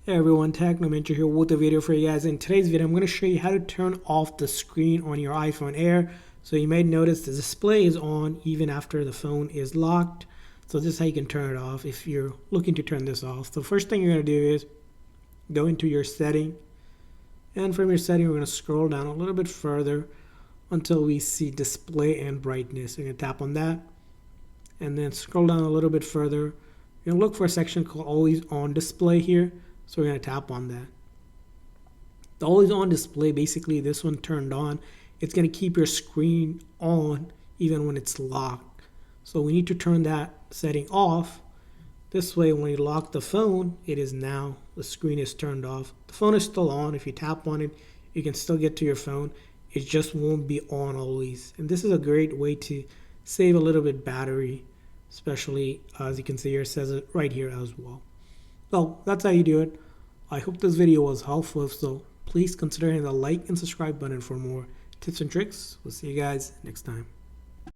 Hey everyone, Technomentary here with a video for you guys. In today's video, I'm going to show you how to turn off the screen on your iPhone Air. So you may notice the display is on even after the phone is locked. So this is how you can turn it off if you're looking to turn this off. So first thing you're going to do is go into your setting. And from your setting, we're going to scroll down a little bit further until we see display and brightness. You're going to tap on that. And then scroll down a little bit further. You're going to look for a section called Always On Display here. So we're going to tap on that. The always on display, basically this one turned on, it's going to keep your screen on even when it's locked. So we need to turn that setting off. This way when you lock the phone, it is now, the screen is turned off. The phone is still on. If you tap on it, you can still get to your phone. It just won't be on always. And this is a great way to save a little bit battery, especially as you can see here, it says it right here as well. So that's how you do it. I hope this video was helpful. If so, please consider hitting the like and subscribe button for more tips and tricks. We'll see you guys next time.